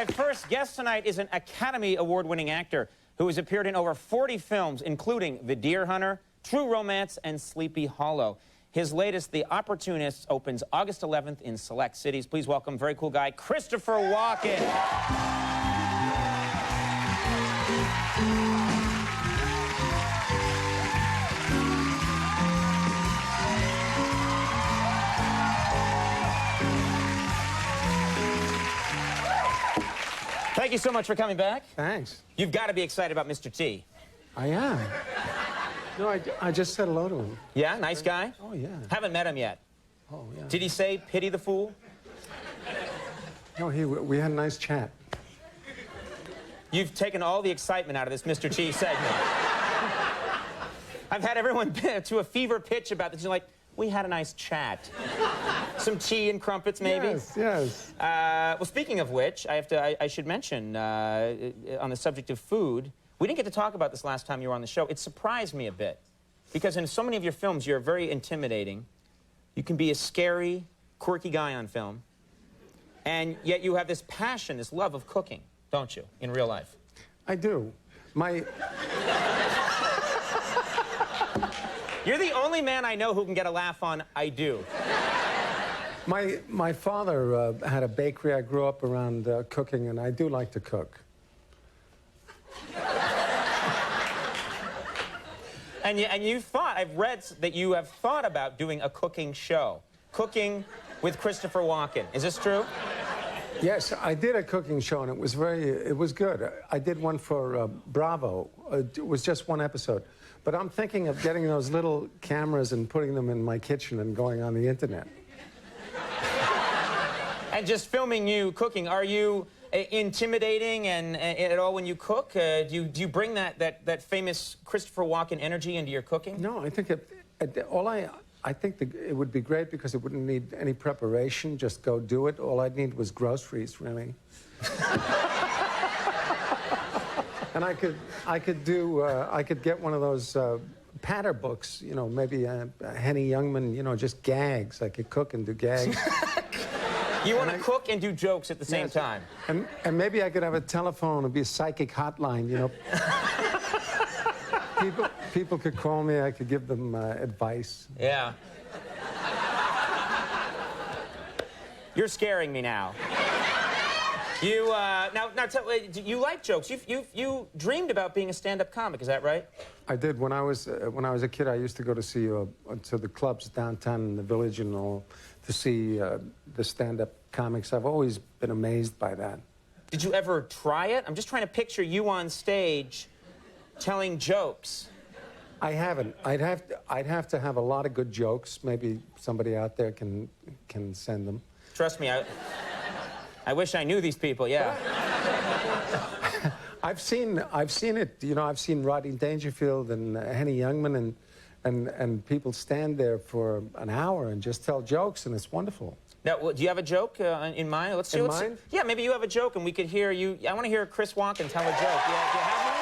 My first guest tonight is an Academy Award-winning actor who has appeared in over 40 films, including The Deer Hunter, True Romance, and Sleepy Hollow. His latest, The Opportunists, opens August 11th in select cities. Please welcome very cool guy, Christopher Walken. Thank you so much for coming back. Thanks. You've got to be excited about Mr. T. I am. No, I just said hello to him. Yeah, nice guy? Oh, yeah. Haven't met him yet. Oh, yeah. Did he say, pity the fool? No, we had a nice chat. You've taken all the excitement out of this Mr. T segment. I've had everyone to a fever pitch about this. You're like, we had a nice chat. Some tea and crumpets, maybe? Yes, yes. Well, speaking of which, I should mention, on the subject of food, we didn't get to talk about this last time you were on the show. It surprised me a bit, because in so many of your films, you're very intimidating. You can be a scary, quirky guy on film, and yet you have this passion, this love of cooking, don't you, in real life? I do. You're the only man I know who can get a laugh on, I do. My father had a bakery. I grew up around cooking, and I do like to cook. And you thought, I've read that you have thought about doing a cooking show. Cooking with Christopher Walken. Is this true? Yes, I did a cooking show, and it was good. I did one for Bravo. It was just one episode. But I'm thinking of getting those little cameras and putting them in my kitchen and going on the internet. And just filming you cooking, are you intimidating and at all when you cook? Do you bring that famous Christopher Walken energy into your cooking? No, I think I think it would be great because it wouldn't need any preparation. Just go do it. All I'd need was groceries, really. And I could get one of those patter books, you know, maybe Henny Youngman, you know, just gags. I could cook and do gags. You want to cook and do jokes at the same time. And maybe I could have a telephone, it'd be a psychic hotline, you know. People could call me, I could give them advice. Yeah. You're scaring me now. You, you like jokes. You dreamed about being a stand-up comic, is that right? I did. When I was a kid, I used to go to see to the clubs downtown in the village and all to see the stand-up comics. I've always been amazed by that. Did you ever try it? I'm just trying to picture you on stage telling jokes. I haven't. I'd have to have a lot of good jokes. Maybe somebody out there can send them. Trust me, I wish I knew these people, yeah. I've seen it, you know, I've seen Rodney Dangerfield and Henny Youngman and people stand there for an hour and just tell jokes, and it's wonderful. Now, do you have a joke in mind? Let's see. Mind? Yeah, maybe you have a joke and we could hear you. I want to hear Chris Walken tell a joke. Do you have one?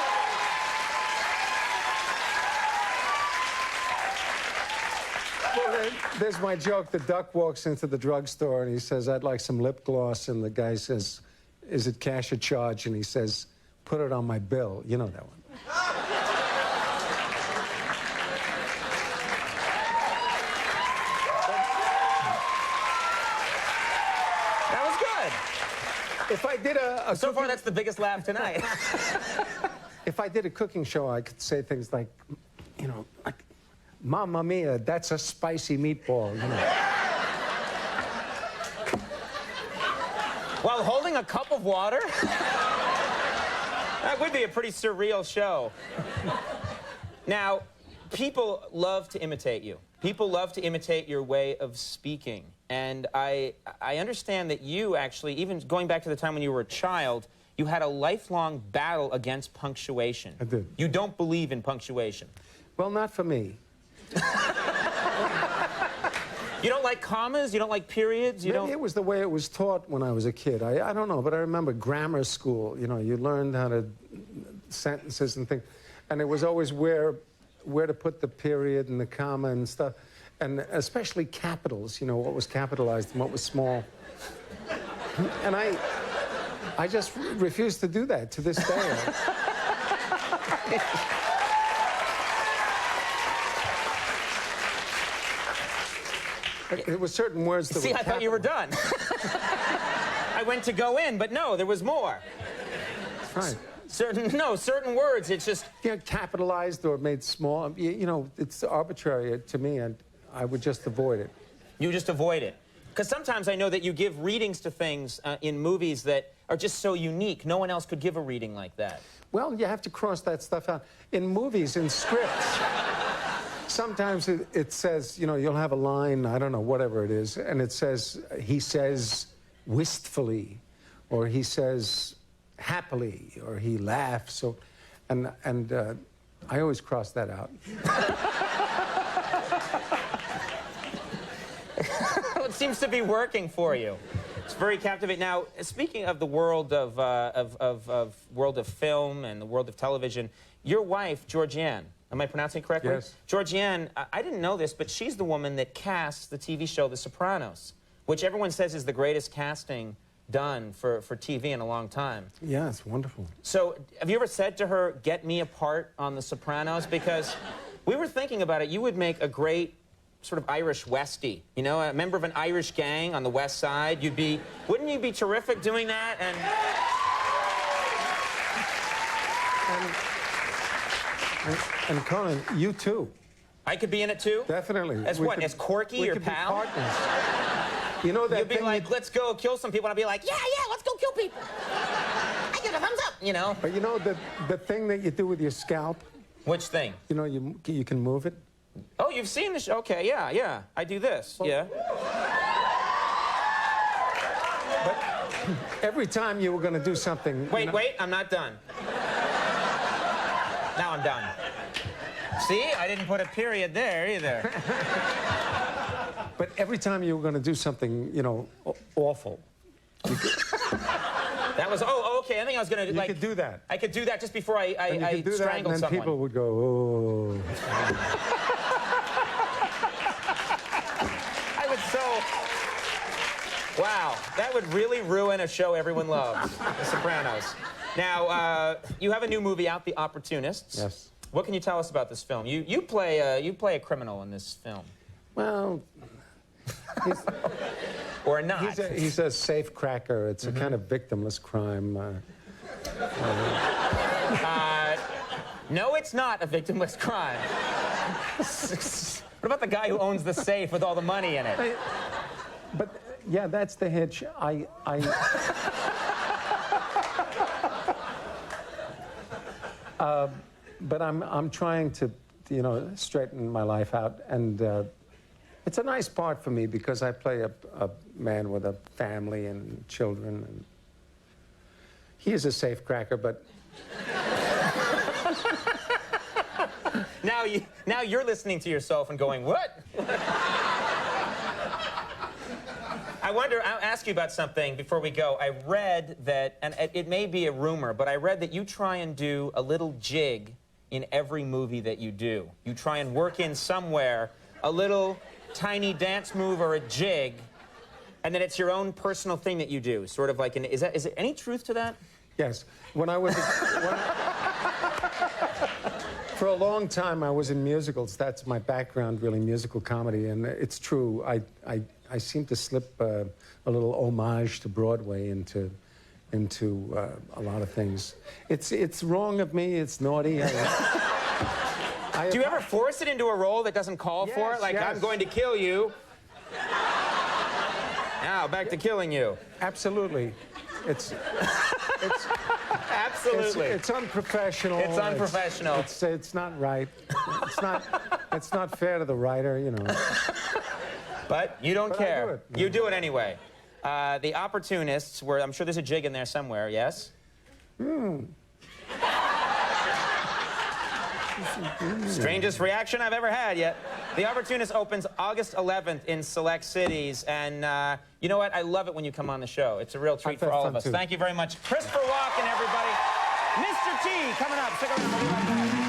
Well, there's my joke. The duck walks into the drugstore and he says, "I'd like some lip gloss." And the guy says, "Is it cash or charge?" And he says, "Put it on my bill." You know that one. That was good. If I did so far, that's the biggest laugh tonight. If I did a cooking show, I could say things like, you know, like, "Mamma mia, that's a spicy meatball," you know. While holding a cup of water? That would be a pretty surreal show. Now, people love to imitate you. People love to imitate your way of speaking. And I understand that you actually, even going back to the time when you were a child, you had a lifelong battle against punctuation. I did. You don't believe in punctuation. Well, not for me. You don't like commas? You don't like periods? Maybe it was the way it was taught when I was a kid. I don't know, but I remember grammar school. You know, you learned how to sentences and things, and it was always where to put the period and the comma and stuff, and especially capitals. You know, what was capitalized and what was small. And I just refuse to do that to this day. There were certain words that See, I thought you were done. I went to go in, but no, there was more. Right. Certain words, it's just... You know, capitalized or made small. You know, it's arbitrary to me, and I would just avoid it. You just avoid it. Because sometimes I know that you give readings to things in movies that are just so unique. No one else could give a reading like that. Well, you have to cross that stuff out. In movies, in scripts, sometimes it says, you know, you'll have a line, I don't know, whatever it is, and it says, he says wistfully, or he says happily, or he laughs, and I always cross that out. It seems to be working for you. It's very captivating. Now, speaking of the world of film and the world of television, your wife, Georgianne, am I pronouncing it correctly? Yes. Georgianne, I didn't know this, but she's the woman that casts the TV show The Sopranos, which everyone says is the greatest casting done for TV in a long time. Yeah, it's wonderful. So, have you ever said to her, get me a part on The Sopranos? Because we were thinking about it, you would make a great sort of Irish Westie, you know, a member of an Irish gang on the West Side. Wouldn't you be terrific doing that? And Conan, you too. I could be in it too? Definitely. As what, as Corky, your pal? We could be partners. You know that You'd be like, let's go kill some people, and I'd be like, yeah, let's go kill people. I give a thumbs up, you know? But you know the thing that you do with your scalp? Which thing? You know, you can move it. Oh, you've seen the show? Okay, yeah. I do this, yeah. But every time you were going to do something... Wait, I'm not done. Now I'm done. See, I didn't put a period there either. But every time you were going to do something, you know, awful... That was, okay, I think I was going to, like... You could do that. I could do that just before I strangled that, and then someone. people would go, oh... Wow, that would really ruin a show everyone loves, The Sopranos. Now, you have a new movie out, The Opportunists. Yes. What can you tell us about this film? You play a criminal in this film. Well, or not. He's a safe cracker. It's a kind of victimless crime. No, it's not a victimless crime. What about the guy who owns the safe with all the money in it? But yeah, that's the hitch. But I'm trying to, you know, straighten my life out, and it's a nice part for me because I play a man with a family and children, and he is a safe cracker, but. Now you're listening to yourself and going, what? I'll ask you about something before we go. I read that, and it may be a rumor, but I read that you try and do a little jig in every movie that you do. You try and work in somewhere a little tiny dance move or a jig, and then it's your own personal thing that you do, sort of like is there any truth to that? Yes. When I was for a long time, I was in musicals. That's my background, really, musical comedy, and it's true. I seem to slip a little homage to Broadway into a lot of things. It's wrong of me. It's naughty. Do you ever force it into a role that doesn't call for it? Like, yes. I'm going to kill you. Now, back to killing you. Absolutely. Absolutely. It's unprofessional. It's unprofessional. It's not right. It's not fair to the writer, you know. But you don't care. I do it. You do it anyway. The Opportunists, where I'm sure there's a jig in there somewhere, yes? Strangest reaction I've ever had yet. The Opportunist opens August 11th in select cities, and you know what? I love it when you come on the show. It's a real treat for all of us. Too. Thank you very much. Christopher Walken, everybody. Mr. T coming up. Stick around. We'll be right back.